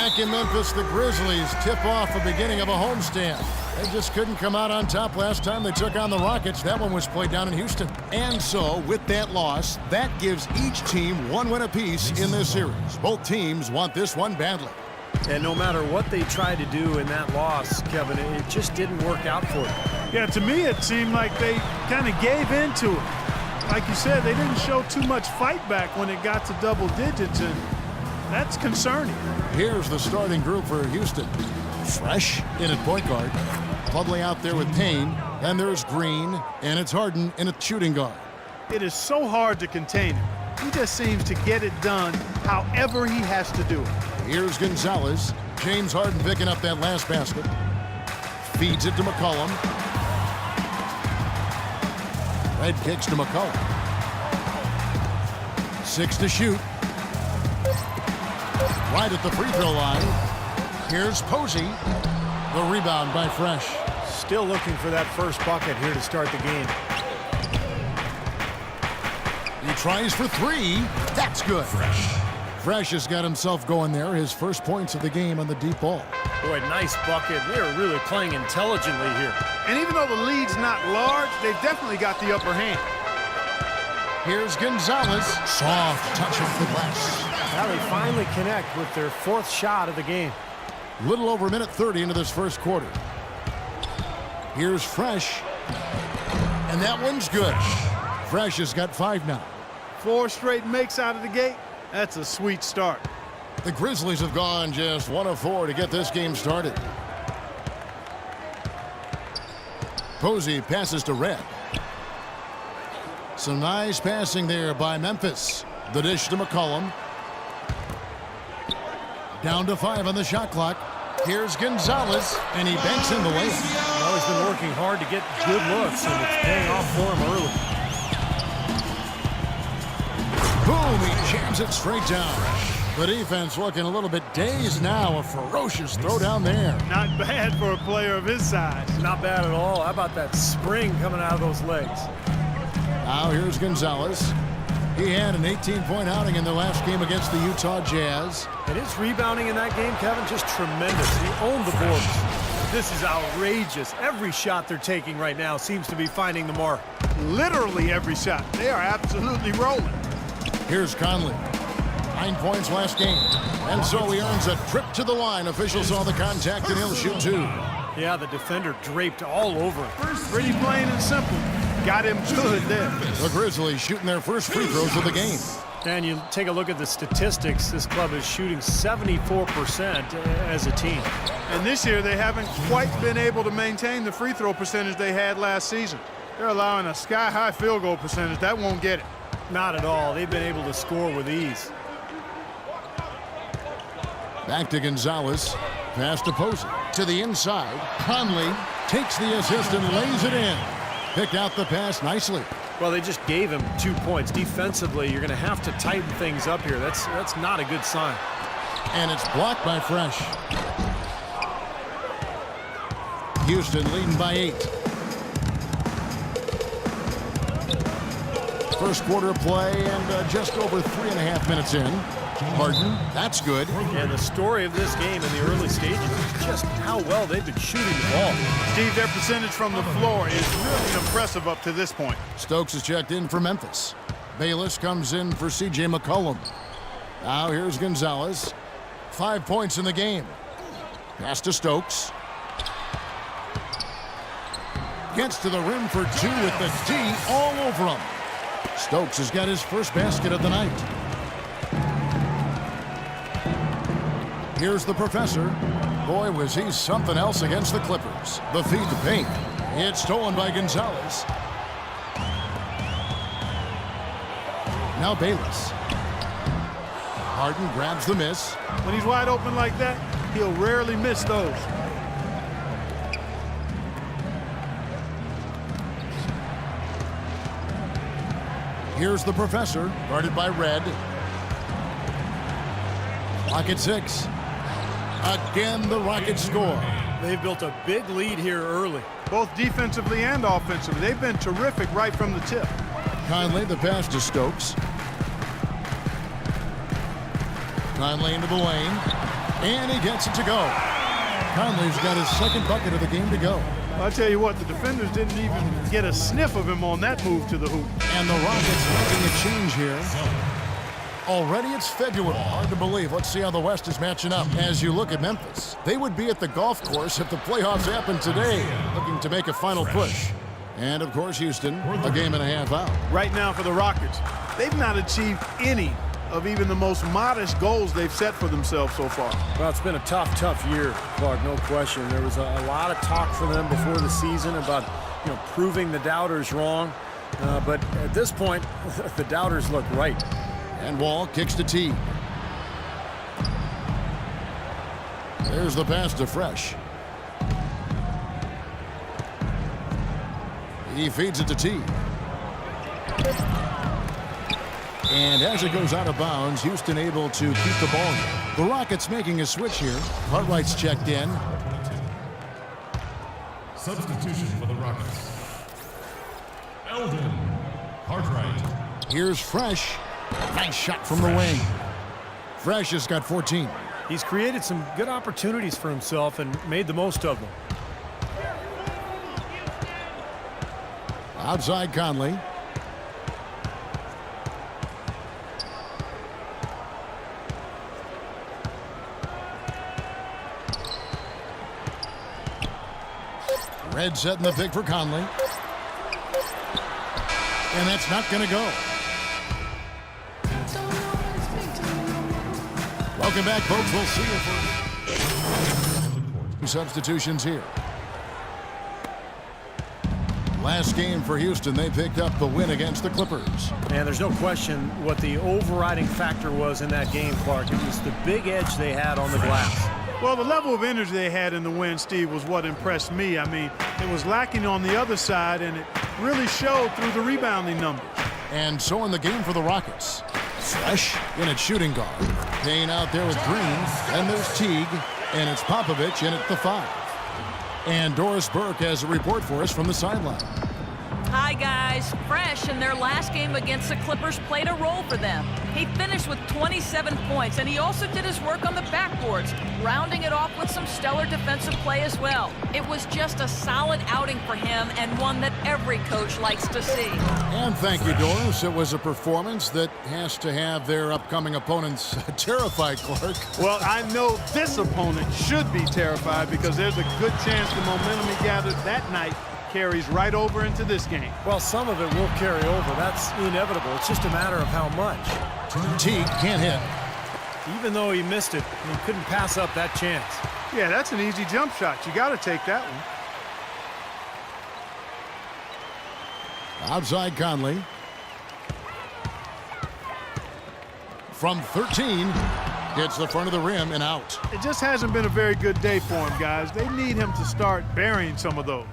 Back in Memphis, the Grizzlies tip off the beginning of a homestand. They just couldn't come out on top last time they took on the Rockets. That one was played down in Houston. And so, with that loss, that gives each team one win apiece in this series. Both teams want this one badly. And no matter what they tried to do in that loss, Kevin, it just didn't work out for them. Yeah, to me it seemed like they kind of gave into it. Like you said, they didn't show too much fight back when it got to double digits, and that's concerning. Here's the starting group for Houston. Fresh in at point guard. Plumlee out there with Payne. Then there's Green, and it's Harden in a shooting guard. It is so hard to contain him. He just seems to get it done however he has to do it. Here's Gonzalez. James Harden picking up that last basket. Feeds it to McCollum. Red kicks to McCollum. 6 to shoot. Right at the free throw line. Here's Posey. The rebound by Fresh. Still looking for that first bucket here to start the game. He tries for 3. That's good. Fresh has got himself going there. His first points of the game on the deep ball. Boy, nice bucket. They're really playing intelligently here. And even though the lead's not large, they've definitely got the upper hand. Here's Gonzalez. Soft touch off the glass. Now they finally connect with their 4th shot of the game. Little over a minute 30 into this first quarter. Here's Fresh. And that one's good. Fresh has got 5 now. 4 straight makes out of the gate. That's a sweet start. The Grizzlies have gone just 1 of 4 to get this game started. Posey passes to Red. Some nice passing there by Memphis. The dish to McCollum. Down to 5 on the shot clock. Here's Gonzalez, and he banks in the layup. Well, he's been working hard to get good looks, and it's paying off for him early. Boom, he jams it straight down. The defense looking a little bit dazed now. A ferocious throw down there. Not bad for a player of his size. Not bad at all. How about that spring coming out of those legs? Now here's Gonzalez. He had an 18-point outing in their last game against the Utah Jazz. And his rebounding in that game, Kevin, just tremendous. He owned the boards. This is outrageous. Every shot they're taking right now seems to be finding the mark. Literally every shot. They are absolutely rolling. Here's Conley. 9 points last game. And so he earns a trip to the line. Officials saw the contact, and he'll shoot 2. Yeah, the defender draped all over it. Pretty plain and simple. Got him good there. The Grizzlies shooting their first free throws of the game. And you take a look at the statistics. This club is shooting 74% as a team. And this year they haven't quite been able to maintain the free throw percentage they had last season. They're allowing a sky-high field goal percentage. That won't get it. Not at all. They've been able to score with ease. Back to Gonzalez. Pass to Posey. To the inside. Conley takes the assist and lays it in. Picked out the pass nicely. Well, they just gave him 2 points. Defensively, you're going to have to tighten things up here. That's not a good sign. And it's blocked by Fresh. Houston leading by 8. First quarter of play and just over 3.5 minutes in. Harden, that's good. And the story of this game in the early stages is just how well they've been shooting the ball. Steve, their percentage from the floor is really impressive up to this point. Stokes is checked in for Memphis. Bayless comes in for C.J. McCollum. Now here's Gonzalez. 5 points in the game. Pass to Stokes. Gets to the rim for 2 with the D all over him. Stokes has got his first basket of the night. Here's the professor. Boy, was he something else against the Clippers. The feed to Payne. It's stolen by Gonzalez. Now Bayless. Harden grabs the miss. When he's wide open like that, he'll rarely miss those. Here's the professor, guarded by Red. Clock at 6. Again, the Rockets score. They've built a big lead here early. Both defensively and offensively. They've been terrific right from the tip. Conley, the pass to Stokes. Conley into the lane. And he gets it to go. Conley's got his second bucket of the game to go. I'll tell you what, the defenders didn't even get a sniff of him on that move to the hoop. And the Rockets making a change here. Already it's February. Hard to believe. Let's see how the West is matching up. As you look at Memphis, they would be at the golf course if the playoffs happened today, looking to make a final push. And, of course, Houston, a game and a half out. Right now for the Rockets, they've not achieved any of even the most modest goals they've set for themselves so far. Well, it's been a tough year, Clark, no question. There was a lot of talk from them before the season about, proving the doubters wrong. But at this point, the doubters look right. And Wall kicks to Teague. There's the pass to Fresh. He feeds it to Teague. And as it goes out of bounds, Houston able to keep the ball. The Rockets making a switch here. Cartwright's checked in. Substitution for the Rockets. Eldon Cartwright. Here's Fresh. Nice shot from the wing. Fresh has got 14. He's created some good opportunities for himself and made the most of them. Outside Conley. Red setting the pick for Conley. And that's not going to go. Welcome back, folks. We'll see you for substitutions here. Last game for Houston, they picked up the win against the Clippers. And there's no question what the overriding factor was in that game, Clark. It was the big edge they had on the glass. Well, the level of energy they had in the win, Steve, was what impressed me. I mean, it was lacking on the other side, and it really showed through the rebounding numbers. And so in the game for the Rockets, Fresh in at shooting guard. Payne out there with Green, and there's Teague, and it's Popovich in at the 5. And Doris Burke has a report for us from the sideline. Hi, guys. Fresh in their last game against the Clippers played a role for them. He finished with 27 points, and he also did his work on the backboards, rounding it off with some stellar defensive play as well. It was just a solid outing for him and one that every coach likes to see. And thank you, Doris. It was a performance that has to have their upcoming opponents terrified, Clark. Well, I know this opponent should be terrified because there's a good chance the momentum he gathered that night carries right over into this game. Well, some of it will carry over. That's inevitable. It's just a matter of how much. Teague can't hit. Even though he missed it, he couldn't pass up that chance. Yeah, that's an easy jump shot. You got to take that one. Outside Conley. From 13, hits the front of the rim and out. It just hasn't been a very good day for him, guys. They need him to start burying some of those.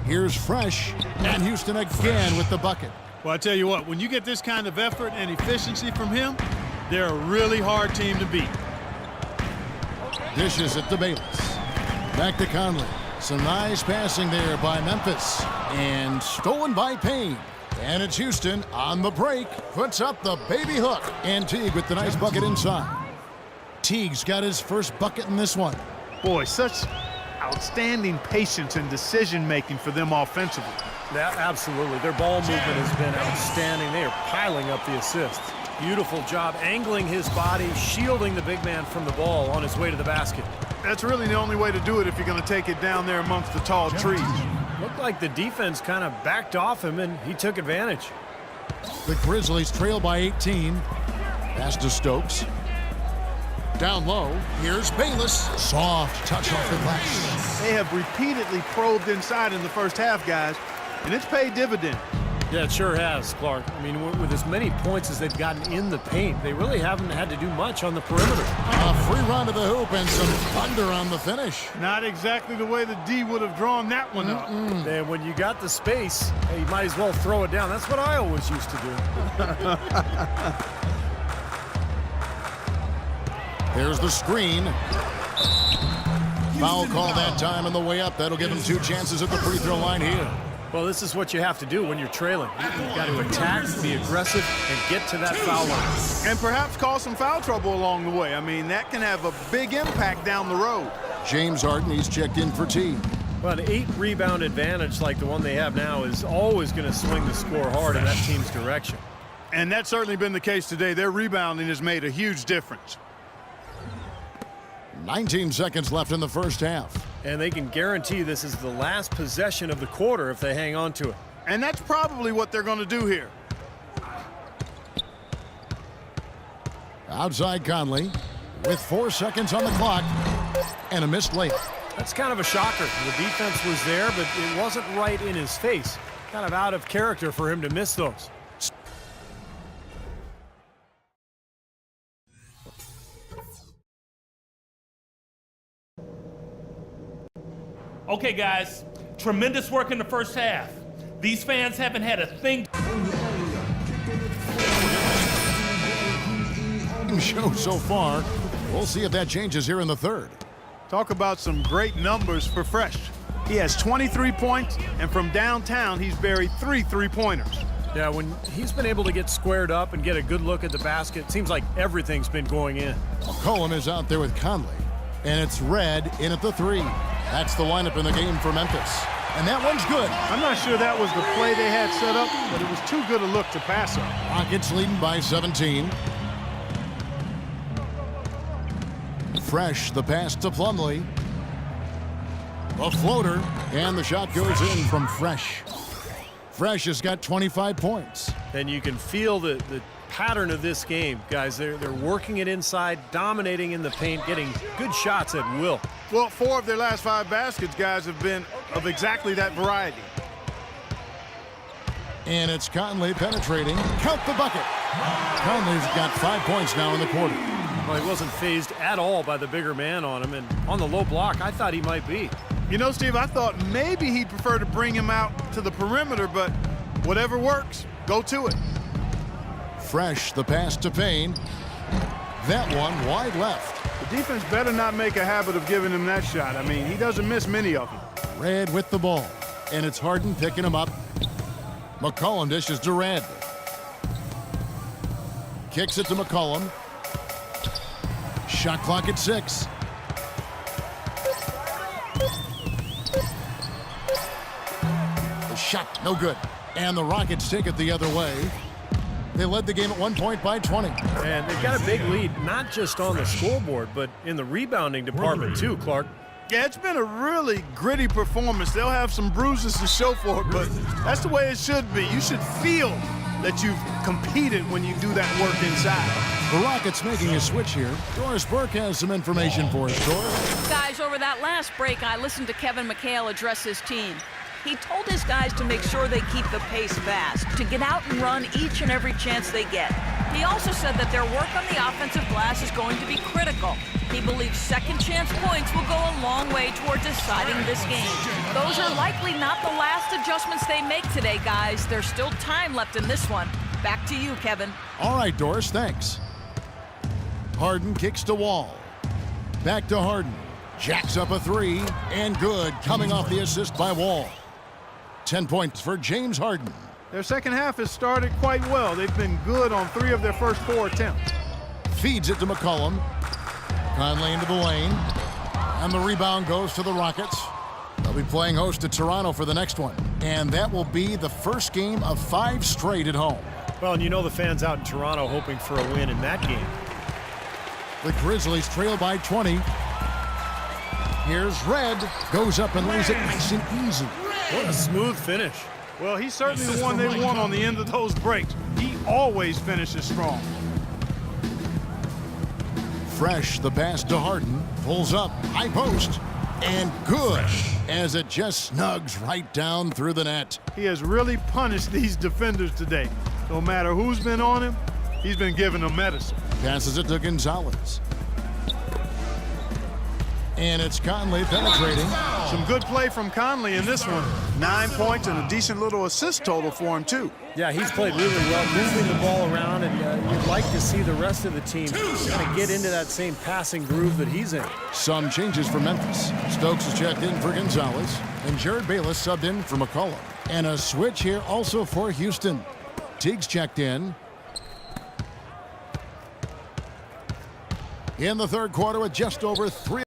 Here's Fresh, and Houston again with the bucket. Well, I tell you what, when you get this kind of effort and efficiency from him, they're a really hard team to beat. Dishes it to Bayless. Back to Conley. Some nice passing there by Memphis. And stolen by Payne. And it's Houston on the break. Puts up the baby hook. And Teague with the nice bucket inside. Teague's got his first bucket in this one. Boy, such outstanding patience and decision-making for them offensively. Yeah, absolutely. Their ball movement has been outstanding. They are piling up the assists. Beautiful job angling his body, shielding the big man from the ball on his way to the basket. That's really the only way to do it if you're going to take it down there amongst the tall trees. Looked like the defense kind of backed off him, and he took advantage. The Grizzlies trail by 18. Pass to Stokes. Down low, here's Bayless. Soft touch off the glass. They have repeatedly probed inside in the first half, guys, and it's paid dividends. Yeah, it sure has, Clark. I mean, with as many points as they've gotten in the paint, they really haven't had to do much on the perimeter. A free run to the hoop and some thunder on the finish. Not exactly the way the D would have drawn that one up. And when you got the space, hey, you might as well throw it down. That's what I always used to do. There's the screen. Foul call that time on the way up. That'll give him 2 chances at the free throw line here. Well, this is what you have to do when you're trailing. You've got to attack, be aggressive, and get to that foul line. And perhaps cause some foul trouble along the way. I mean, that can have a big impact down the road. James Harden, he's checked in for T. Well, an 8-rebound advantage like the one they have now is always going to swing the score hard in that team's direction. And that's certainly been the case today. Their rebounding has made a huge difference. 19 seconds left in the first half. And they can guarantee this is the last possession of the quarter if they hang on to it. And that's probably what they're going to do here. Outside Conley with 4 seconds on the clock and a missed layup. That's kind of a shocker. The defense was there, but it wasn't right in his face. Kind of out of character for him to miss those. Okay, guys, tremendous work in the first half. These fans haven't had a thing. Show so far. We'll see if that changes here in the third. Talk about some great numbers for Fresh. He has 23 points, and from downtown, he's buried 3 3-pointers. Yeah, when he's been able to get squared up and get a good look at the basket, it seems like everything's been going in. McCollum is out there with Conley, and it's Red in at the 3. That's the lineup in the game for Memphis. And that one's good. I'm not sure that was the play they had set up, but it was too good a look to pass up. Rockets leading by 17. Fresh, the pass to Plumlee. A floater, and the shot goes in from Fresh. Fresh has got 25 points. And you can feel the pattern of this game, guys. They're working it inside, dominating in the paint, getting good shots at will. Well, 4 of their last 5 baskets, guys, have been of exactly that variety. And it's Conley penetrating. Count the bucket. Conley's got 5 points now in the quarter. Well, he wasn't fazed at all by the bigger man on him, and on the low block, I thought he might be. You know, Steve, I thought maybe he'd prefer to bring him out to the perimeter, but whatever works, go to it. Fresh, the pass to Payne. That one wide left. The defense better not make a habit of giving him that shot. I mean, he doesn't miss many of them. Red with the ball, and it's Harden picking him up. McCollum dishes to Red. Kicks it to McCollum. Shot clock at 6. The shot, no good. And the Rockets take it the other way. They led the game at 1 point by 20. And they've got a big lead, not just on the scoreboard, but in the rebounding department too, Clark. Yeah, it's been a really gritty performance. They'll have some bruises to show for it, but that's the way it should be. You should feel that you've competed when you do that work inside. The Rockets making a switch here. Doris Burke has some information for us, Doris. Guys, over that last break, I listened to Kevin McHale address his team. He told his guys to make sure they keep the pace fast, to get out and run each and every chance they get. He also said that their work on the offensive glass is going to be critical. He believes second chance points will go a long way toward deciding this game. Those are likely not the last adjustments they make today, guys. There's still time left in this one. Back to you, Kevin. All right, Doris, thanks. Harden kicks to Wall. Back to Harden. Jacks up a 3, and good, coming off the assist by Wall. 10 points for James Harden. Their second half has started quite well. They've been good on 3 of their first 4 attempts. Feeds it to McCollum. Conley into the lane. And the rebound goes to the Rockets. They'll be playing host to Toronto for the next one. And that will be the first game of 5 straight at home. Well, and you know the fans out in Toronto hoping for a win in that game. The Grizzlies trail by 20. Here's Red. Goes up and lays it nice and easy. What a smooth finish. Well, he's certainly the one they want on the end of those breaks. He always finishes strong. Fresh, the pass to Harden. Pulls up, high post. And good, as it just snugs right down through the net. He has really punished these defenders today. No matter who's been on him, he's been giving them medicine. Passes it to Gonzalez. And it's Conley penetrating. Some good play from Conley in this one. 9 points and a decent little assist total for him, too. Yeah, he's played really well, moving the ball around, and you'd like to see the rest of the team kind of get into that same passing groove that he's in. Some changes for Memphis. Stokes is checked in for Gonzalez, and Jared Bayless subbed in for McCollum. And a switch here also for Houston. Teague's checked in. In the third quarter with just over 3